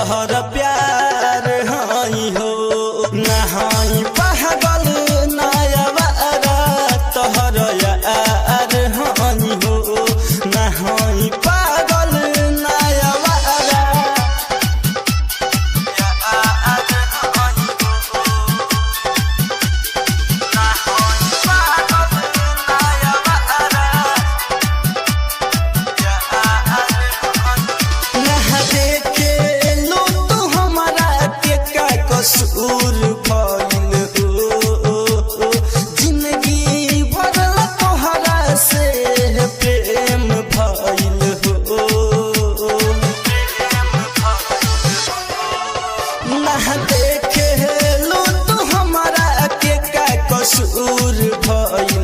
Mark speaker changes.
Speaker 1: तोहर प्यार हई हो ना हई पागल नयावारा तोहर यार हई हो ना हई पागल नयावारा कसूर भइल हो जिंदगी भर तोहरा से प्रेम भइल हो ना देखे लो तू हमरा के का कसूर भइल